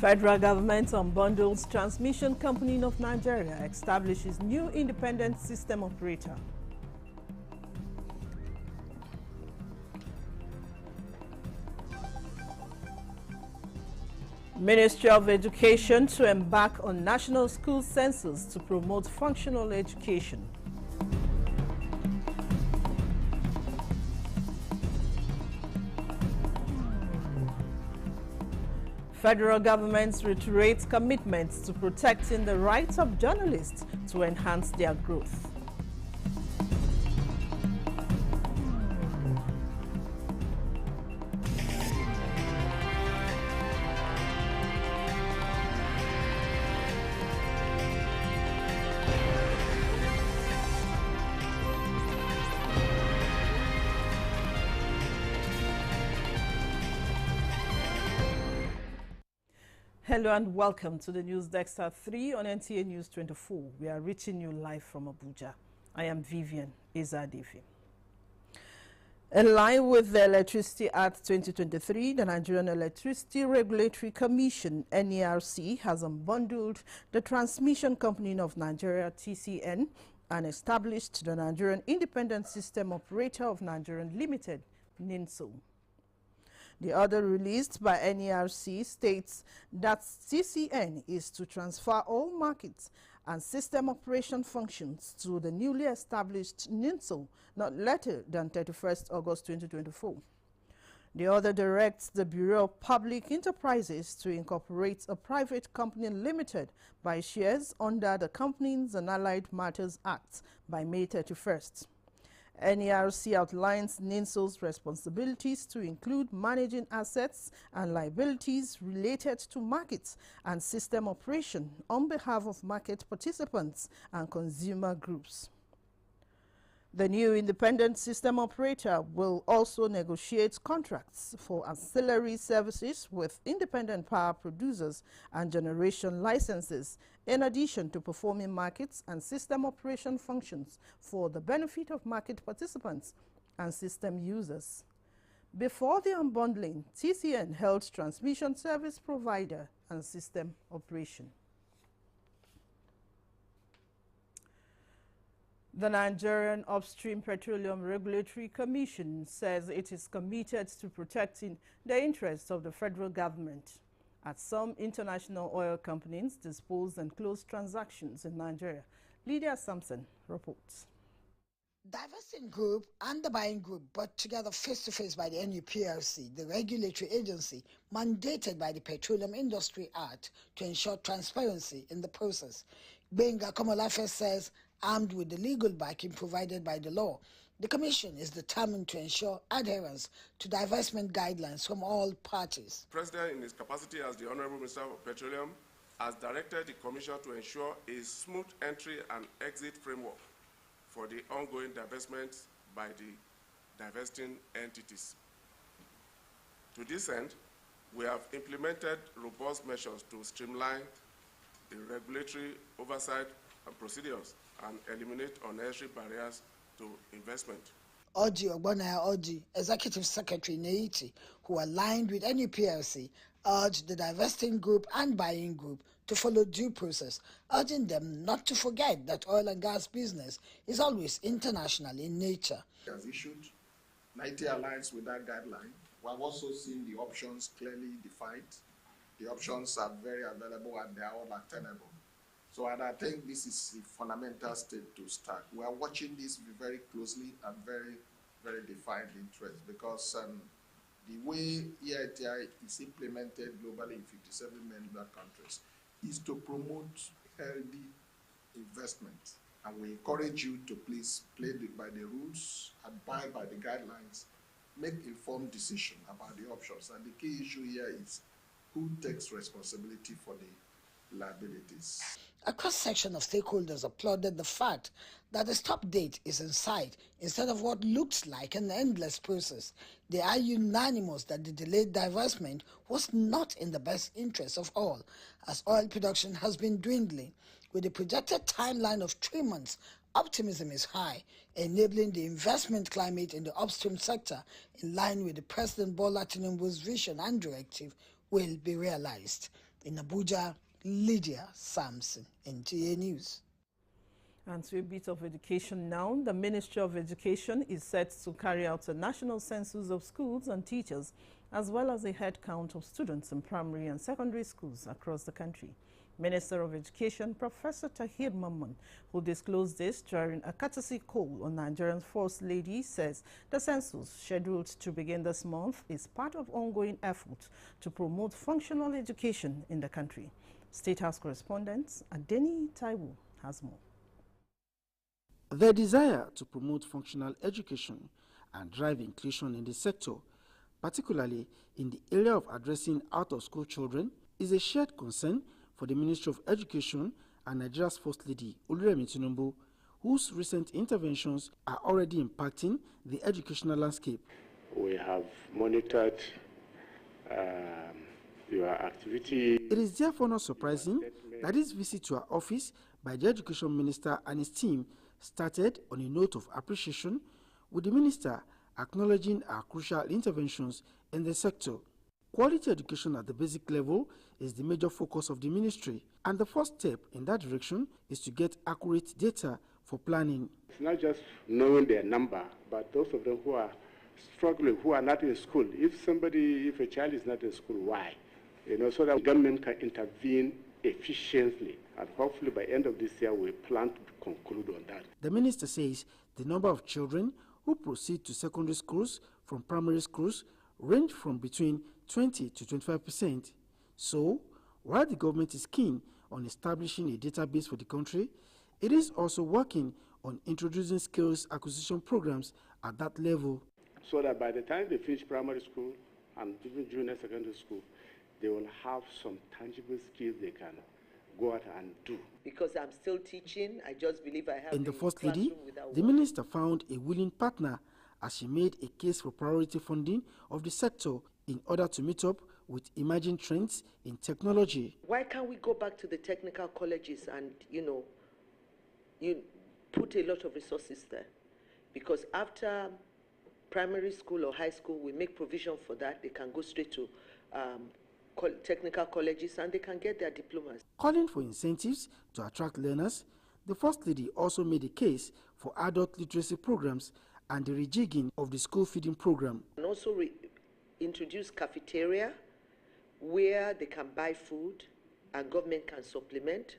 Federal government unbundles Transmission Company of Nigeria, establishes new independent system operator. Ministry of Education to embark on national school census to promote functional education. Federal government reiterates commitments to protecting the rights of journalists to enhance their growth. Hello and welcome to the News Desk at 3 on NTA News 24. We are reaching you live from Abuja. I am Vivian Izadefi. In line with the Electricity Act 2023, the Nigerian Electricity Regulatory Commission, NERC, has unbundled the Transmission Company of Nigeria, TCN, and established the Nigerian Independent System Operator of Nigeria Limited, NINSO. The order released by NERC states that TCN is to transfer all markets and system operation functions to the newly established NINSO not later than 31st August 2024. The order directs the Bureau of Public Enterprises to incorporate a private company limited by shares under the Companies and Allied Matters Act by May 31st. NERC outlines NINSO's responsibilities to include managing assets and liabilities related to markets and system operation on behalf of market participants and consumer groups. The new independent system operator will also negotiate contracts for ancillary services with independent power producers and generation licenses, in addition to performing markets and system operation functions for the benefit of market participants and system users. Before the unbundling, TCN held transmission service provider and system operation. The Nigerian Upstream Petroleum Regulatory Commission says it is committed to protecting the interests of the federal government as some international oil companies dispose and close transactions in Nigeria. Lydia Sampson reports. Divesting Group and the Buying Group brought together face-to-face by the NUPRC, the regulatory agency mandated by the Petroleum Industry Act to ensure transparency in the process. Benga Komolafe says, armed with the legal backing provided by the law, the Commission is determined to ensure adherence to divestment guidelines from all parties. The President, in his capacity as the Honorable Minister of Petroleum, has directed the Commission to ensure a smooth entry and exit framework for the ongoing divestment by the divesting entities. To this end, we have implemented robust measures to streamline the regulatory oversight and procedures and eliminate unnecessary barriers to investment. Oji Ogbonaya Oji, Executive Secretary Neiti, who aligned with NUPRC, urged the Divesting Group and Buying Group to follow due process, urging them not to forget that oil and gas business is always international in nature. He has issued 90 aligns with that guideline. We have also seen the options clearly defined. The options are very available and they are all attainable. So and I think this is the fundamental state to start. We are watching this very closely and very, very defined interest because the way EITI is implemented globally in 57 member countries is to promote healthy investment. And we encourage you to please play by the rules, abide by the guidelines, make informed decision about the options. And the key issue here is who takes responsibility for the liabilities. A cross-section of stakeholders applauded the fact that the stop date is in sight instead of what looks like an endless process. They are unanimous that the delayed divestment was not in the best interest of all, as oil production has been dwindling. With the projected timeline of 3 months, optimism is high, enabling the investment climate in the upstream sector in line with the President Bola Tinubu's vision and directive will be realized. In Abuja, Lydia Samson, NTA News. And to a bit of education now, the Ministry of Education is set to carry out a national census of schools and teachers, as well as a head count of students in primary and secondary schools across the country. Minister of Education, Professor Tahir Mamman, who disclosed this during a courtesy call on Nigeria's First Lady, says the census, scheduled to begin this month, is part of ongoing efforts to promote functional education in the country. State House correspondent Adeni Taiwo has more. The desire to promote functional education and drive inclusion in the sector, particularly in the area of addressing out-of-school children, is a shared concern for the Ministry of Education and Nigeria's First Lady, Oluremi Tinubu, whose recent interventions are already impacting the educational landscape. We have monitored your activity. It is therefore not surprising that this visit to our office by the Education Minister and his team started on a note of appreciation, with the Minister acknowledging our crucial interventions in the sector. Quality education at the basic level is the major focus of the ministry, and the first step in that direction is to get accurate data for planning. It's not just knowing their number, but those of them who are struggling, who are not in school. If a child is not in school, why? So that government can intervene efficiently, and hopefully by end of this year we plan to conclude on that. The minister says the number of children who proceed to secondary schools from primary schools range from between 20 to 25%. So, while the government is keen on establishing a database for the country, it is also working on introducing skills acquisition programs at that level. So that by the time they finish primary school and even junior secondary school, they will have some tangible skills they can go out and do. Because I'm still teaching, I just believe I have. In the First Lady, the minister found a willing partner as she made a case for priority funding of the sector in order to meet up with emerging trends in technology. Why can't we go back to the technical colleges and, you put a lot of resources there? Because after primary school or high school, we make provision for that. They can go straight to technical colleges and they can get their diplomas. Calling for incentives to attract learners, the First Lady also made a case for adult literacy programs and the rejigging of the school feeding program. And also introduce cafeteria where they can buy food and government can supplement.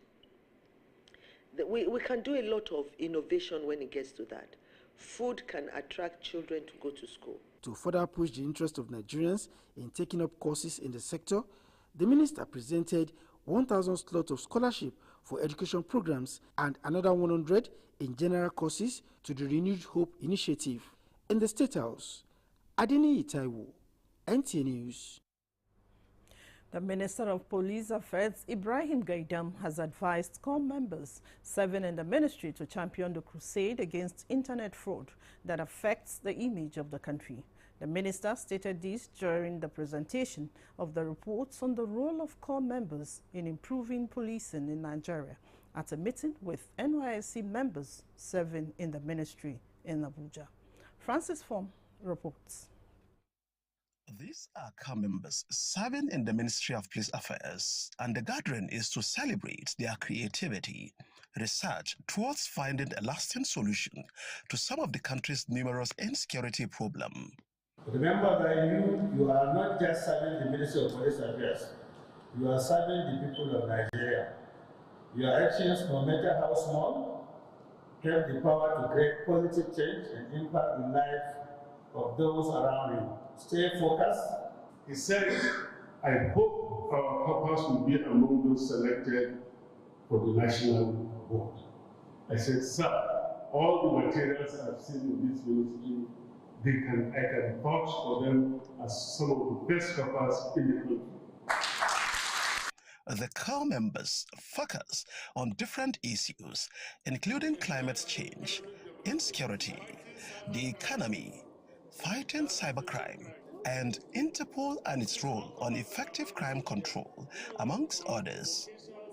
We can do a lot of innovation when it gets to that. Food can attract children to go to school. To further push the interest of Nigerians in taking up courses in the sector, the minister presented 1,000 slots of scholarship for education programs and another 100 in general courses to the Renewed Hope initiative. In the State House, Adeni Taiwo, NTA News. The Minister of Police Affairs, Ibrahim Gaidam, has advised corps members serving in the ministry to champion the crusade against internet fraud that affects the image of the country. The minister stated this during the presentation of the reports on the role of corps members in improving policing in Nigeria at a meeting with NYSC members serving in the ministry in Abuja. Francis Form reports. These are corps members serving in the Ministry of Police Affairs, and the gathering is to celebrate their creativity, research towards finding a lasting solution to some of the country's numerous insecurity problems. Remember that you are not just serving the Ministry of Police Affairs, you are serving the people of Nigeria. Your actions, no matter how small, have the power to create positive change and impact the life of those around you. Stay focused. He said, I hope our corpus will be among those selected for the national board. I said, sir, all the materials I've seen in this ministry, I can vouch for them as some of the best corpus in the country. The corps members focus on different issues, including climate change, insecurity, the economy, fighting cybercrime, and Interpol and its role on effective crime control, amongst others.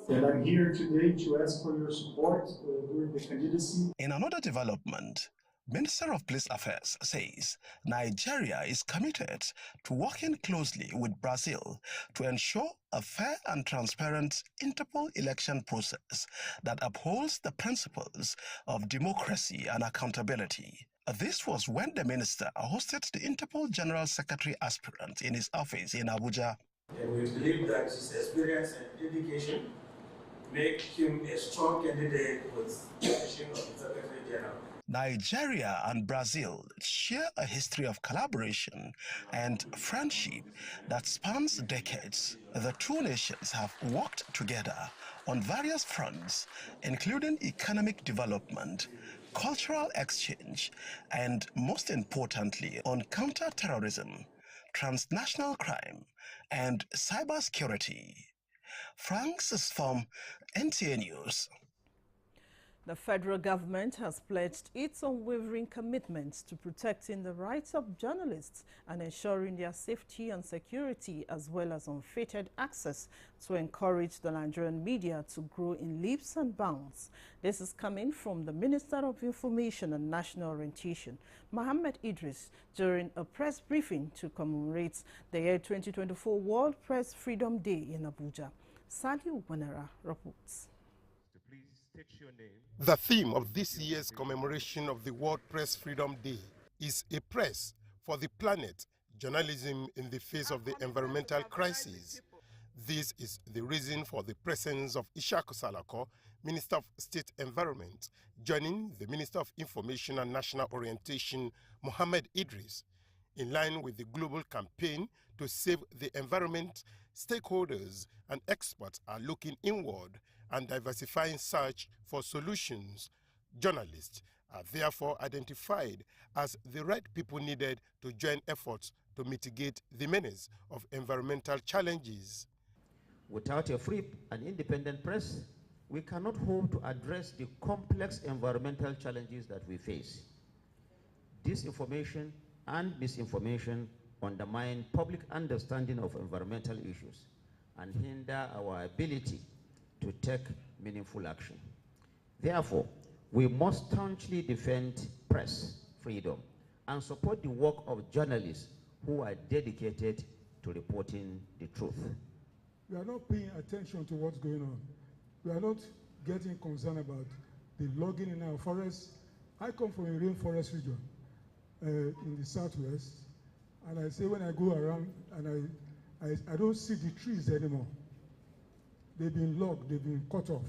And I'm here today to ask for your support during the candidacy. In another development, Minister of Police Affairs says Nigeria is committed to working closely with Brazil to ensure a fair and transparent Interpol election process that upholds the principles of democracy and accountability. This was when the minister hosted the Interpol General Secretary aspirant in his office in Abuja. And we believe that his experience and dedication make him a strong candidate for the position of the Secretary General. Nigeria and Brazil share a history of collaboration and friendship that spans decades. The two nations have worked together on various fronts, including economic development, cultural exchange, and most importantly, on counter-terrorism, transnational crime, and cybersecurity. Francis from NTA News. The federal government has pledged its unwavering commitment to protecting the rights of journalists and ensuring their safety and security, as well as unfettered access to encourage the Nigerian media to grow in leaps and bounds. This is coming from the Minister of Information and National Orientation, Mohammed Idris, during a press briefing to commemorate the year 2024 World Press Freedom Day in Abuja. Saliu Wanara reports. The theme of this year's commemoration of the World Press Freedom Day is a press for the planet, journalism in the face of the environmental crisis. This is the reason for the presence of Ishaku Salako, Minister of State Environment, joining the Minister of Information and National Orientation, Mohammed Idris. In line with the global campaign to save the environment, stakeholders and experts are looking inward and diversifying search for solutions. Journalists are therefore identified as the right people needed to join efforts to mitigate the menace of environmental challenges. Without a free and independent press, we cannot hope to address the complex environmental challenges that we face. Disinformation and misinformation undermine public understanding of environmental issues and hinder our ability to take meaningful action. Therefore, we must staunchly defend press freedom and support the work of journalists who are dedicated to reporting the truth. We are not paying attention to what's going on. We are not getting concerned about the logging in our forests. I come from a rainforest region in the southwest, and I say when I go around and I don't see the trees anymore. They've been logged, they've been cut off.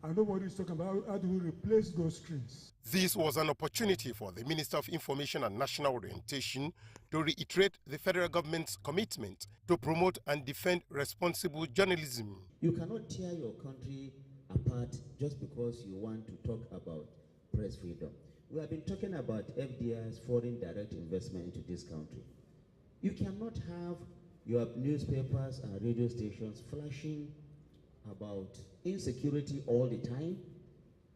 And nobody's talking about how do we replace those trees. This was an opportunity for the Minister of Information and National Orientation to reiterate the federal government's commitment to promote and defend responsible journalism. You cannot tear your country apart just because you want to talk about press freedom. We have been talking about FDI's foreign direct investment into this country. You cannot have your newspapers and radio stations flashing about insecurity all the time,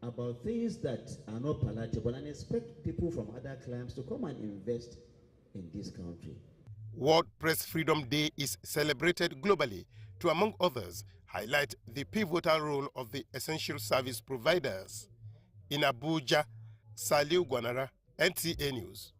about things that are not palatable, and expect people from other climes to come and invest in this country. World Press Freedom Day is celebrated globally to, among others, highlight the pivotal role of the essential service providers. In Abuja, Saliu Wanara, NTA News.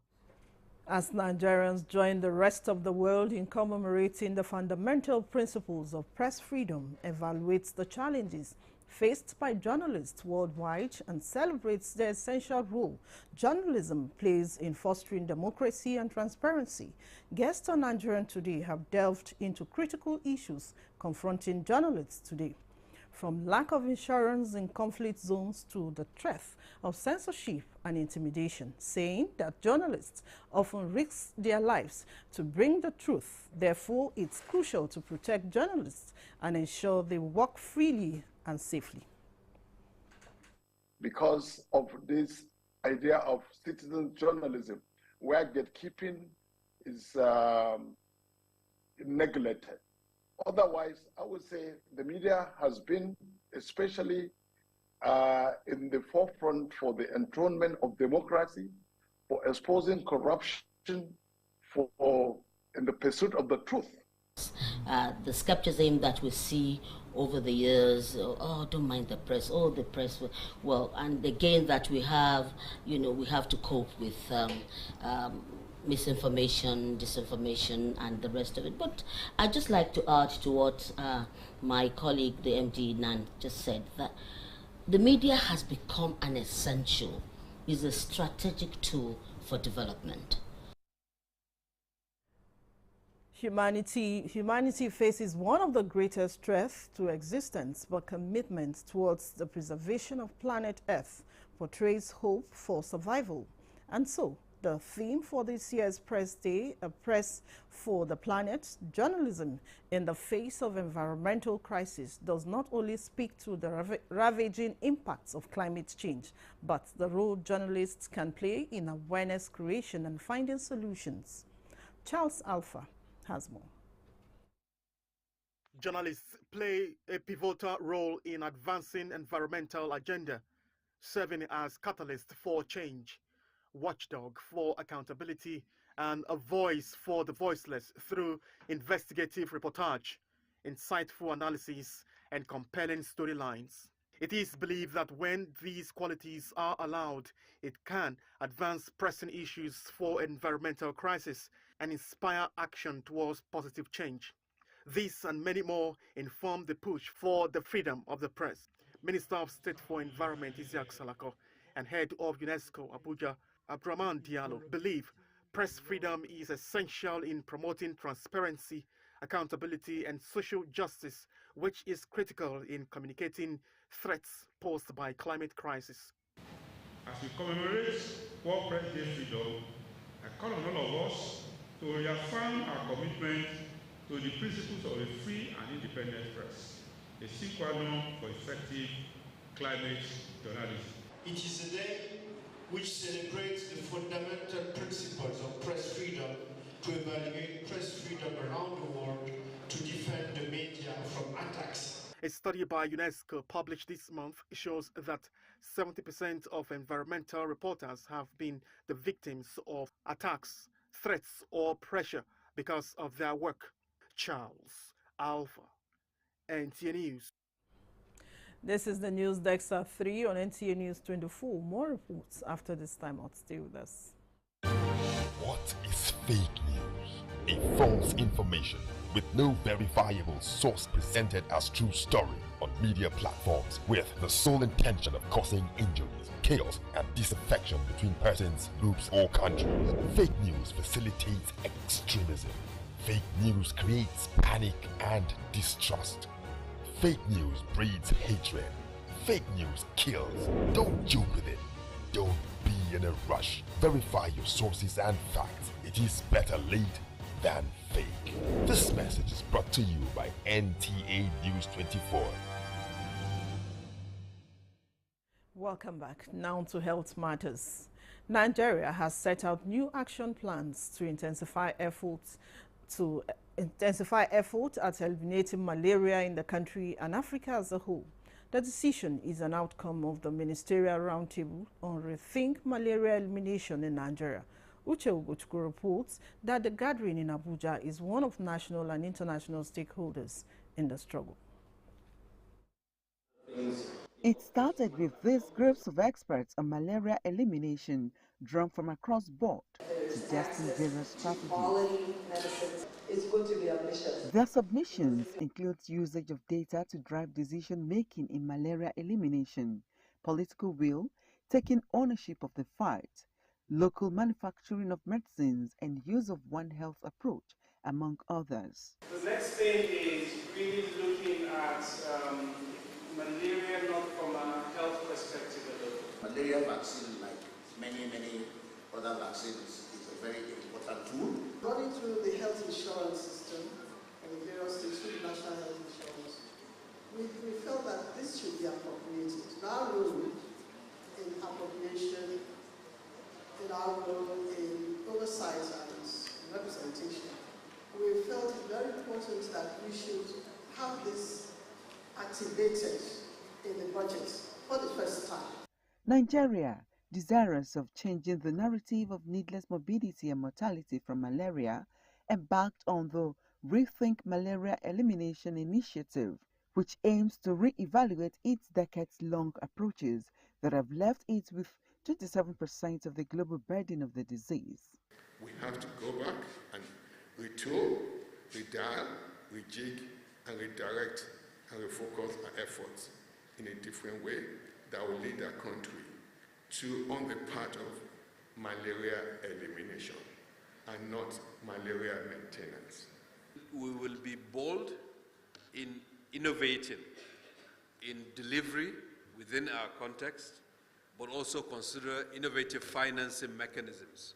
As Nigerians join the rest of the world in commemorating the fundamental principles of press freedom, evaluates the challenges faced by journalists worldwide, and celebrates the essential role journalism plays in fostering democracy and transparency, guests on Nigerian Today have delved into critical issues confronting journalists today. From lack of insurance in conflict zones to the threat of censorship and intimidation, saying that journalists often risk their lives to bring the truth. Therefore, it's crucial to protect journalists and ensure they work freely and safely. Because of this idea of citizen journalism, where gatekeeping is neglected. Otherwise, I would say the media has been, especially in the forefront for the enthronement of democracy, for exposing corruption, for in the pursuit of the truth. The skepticism that we see over the years, oh, don't mind the press, oh, the press, well, and the gain that we have, you know, we have to cope with misinformation, disinformation, and the rest of it. But I'd just like to add to what my colleague, the MD Nan, just said, that the media has become an essential, is a strategic tool for development. Humanity faces one of the greatest threats to existence, but commitment towards the preservation of planet Earth portrays hope for survival. And so, the theme for this year's Press Day, a press for the planet, journalism in the face of environmental crisis, does not only speak to the ravaging impacts of climate change, but the role journalists can play in awareness creation and finding solutions. Charles Alpha has more. Journalists play a pivotal role in advancing environmental agenda, serving as catalyst for change, watchdog for accountability, and a voice for the voiceless through investigative reportage, insightful analysis, and compelling storylines. It is believed that when these qualities are allowed, it can advance pressing issues for environmental crisis and inspire action towards positive change. This and many more inform the push for the freedom of the press. Minister of State for Environment Isiaq Salako and head of UNESCO Abuja Abdurrahman Diallo believe press freedom is essential in promoting transparency, accountability, and social justice, which is critical in communicating threats posed by climate crisis. As we commemorate World Press Day Freedom, I call on all of us to reaffirm our commitment to the principles of a free and independent press, a sine qua non for effective climate journalism. It is a day which celebrates the fundamental principles of press freedom, to evaluate press freedom around the world, to defend the media from attacks. A study by UNESCO published this month shows that 70% of environmental reporters have been the victims of attacks, threats, or pressure because of their work. Charles Alpha, NTA News. This is the News Desk at 3 on NTA News 24. More reports after this time out. Stay with us. What is fake news? A false information with no verifiable source presented as true story on media platforms with the sole intention of causing injuries, chaos, and disaffection between persons, groups, or countries. Fake news facilitates extremism. Fake news creates panic and distrust. Fake news breeds hatred. Fake news kills. Don't joke with it. Don't be in a rush. Verify your sources and facts. It is better late than fake. This message is brought to you by NTA News24. Welcome back. Now to health matters. Nigeria has set out new action plans to intensify efforts at eliminating malaria in the country and Africa as a whole. The decision is an outcome of the Ministerial Roundtable on Rethink Malaria Elimination in Nigeria. Uche Ugochukwu reports that the gathering in Abuja is one of national and international stakeholders in the struggle. It started with these groups of experts on malaria elimination drawn from across board, suggesting various strategies. Their submissions include usage of data to drive decision-making in malaria elimination, political will, taking ownership of the fight, local manufacturing of medicines, and use of One Health approach, among others. The next thing is really looking at malaria not from a health perspective alone. Malaria vaccine, like many other vaccines, is a very important tool. Running through the health insurance system and the various states through the national health insurance, we felt that this should be appropriated. In our role in appropriation, in our role in oversight and representation, we felt it very important that we should have this activated in the budget for the first time. Nigeria, desirous of changing the narrative of needless morbidity and mortality from malaria, embarked on the Rethink Malaria Elimination Initiative, which aims to re-evaluate its decades-long approaches that have left it with 27% of the global burden of the disease. We have to go back and retool, redial, rejig, and redirect and refocus our efforts in a different way that will lead our country to on the path of malaria elimination and not malaria maintenance. We will be bold in innovating in delivery within our context, but also consider innovative financing mechanisms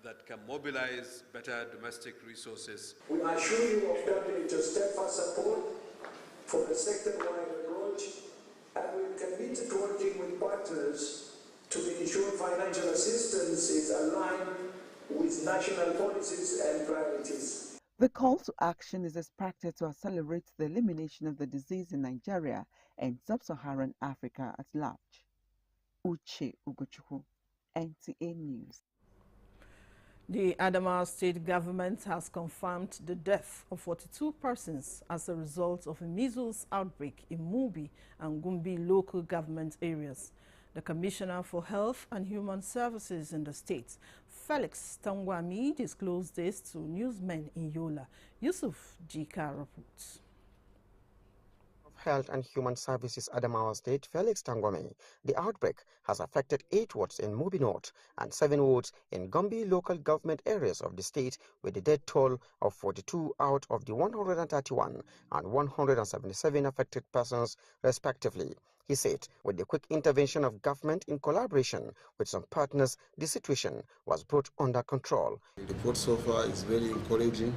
that can mobilize better domestic resources. We assure you of WHO's steadfast support for the sector-wide approach, and we committed to working with partners to ensure financial assistance is aligned with national policies and priorities. The call to action is expected to accelerate the elimination of the disease in Nigeria and sub-Saharan Africa at large. Uche Ugochukwu, NTA News. The Adamawa State government has confirmed the death of 42 persons as a result of a measles outbreak in Mubi and Gumbi local government areas. The Commissioner for Health and Human Services in the state, Felix Tangwami, disclosed this to newsmen in Yola. Yusuf Jika reports. Health and Human Services Adamawa State, Felix Tangwame, the outbreak has affected 8 wards in Mubi North and 7 wards in Gombe local government areas of the state, with the death toll of 42 out of the 131 and 177 affected persons, respectively. He said, with the quick intervention of government in collaboration with some partners, the situation was brought under control. The report so far is very encouraging.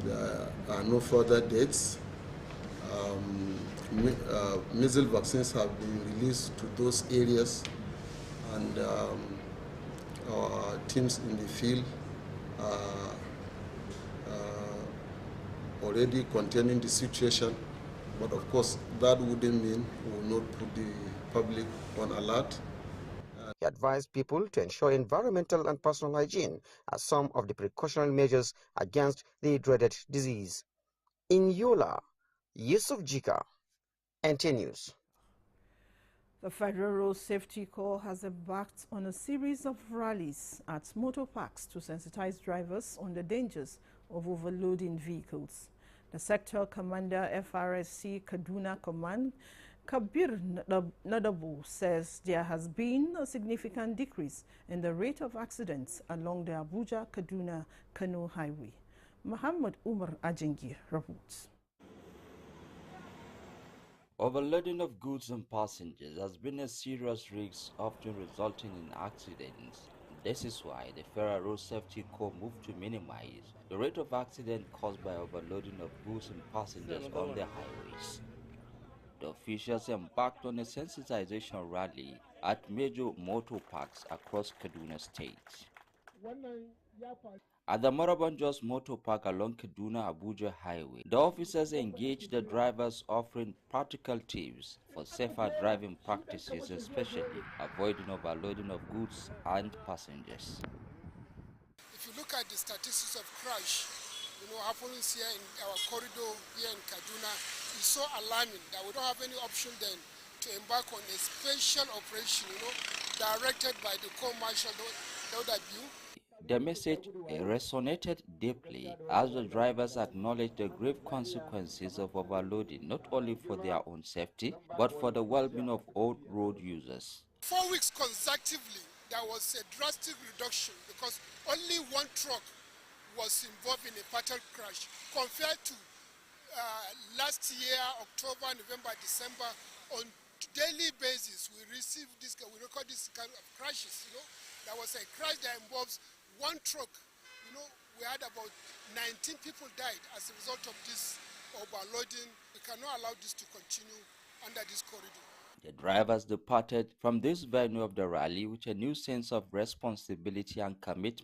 There are no further deaths. Measles vaccines have been released to those areas, and our teams in the field are already containing the situation. But of course, that wouldn't mean we will not put the public on alert. He advised people to ensure environmental and personal hygiene as some of the precautionary measures against the dreaded disease. In Yola, Yusuf Jika, NTA News. The Federal Road Safety Corps has embarked on a series of rallies at motor parks to sensitize drivers on the dangers of overloading vehicles. The sector commander, FRSC Kaduna Command, Kabir Nadabu, says there has been a significant decrease in the rate of accidents along the Abuja-Kaduna-Kano highway. Muhammad Umar Ajengi reports. Overloading of goods and passengers has been a serious risk, often resulting in accidents. This is why the Federal Road Safety Corps moved to minimize the rate of accident caused by overloading of goods and passengers on the highways. The officials embarked on a sensitization rally at major motor parks across Kaduna State. At the Morabanjos Motor Park along Kaduna-Abuja Highway, the officers engaged the drivers, offering practical tips for safer driving practices, especially avoiding overloading of goods and passengers. If you look at the statistics of crash, happens here in our corridor here in Kaduna, it's so alarming that we don't have any option then to embark on a special operation, directed by the Corps Marshal Daudabiu. The message resonated deeply as the drivers acknowledged the grave consequences of overloading, not only for their own safety, but for the well-being of all road users. 4 weeks consecutively, there was a drastic reduction because only one truck was involved in a fatal crash compared to last year, October, November, December. On daily basis, we record this kind of crashes. There was a crash that involves one truck. We had about 19 people died as a result of this overloading. We cannot allow this to continue under this corridor. The drivers departed from this venue of the rally with a new sense of responsibility and commitment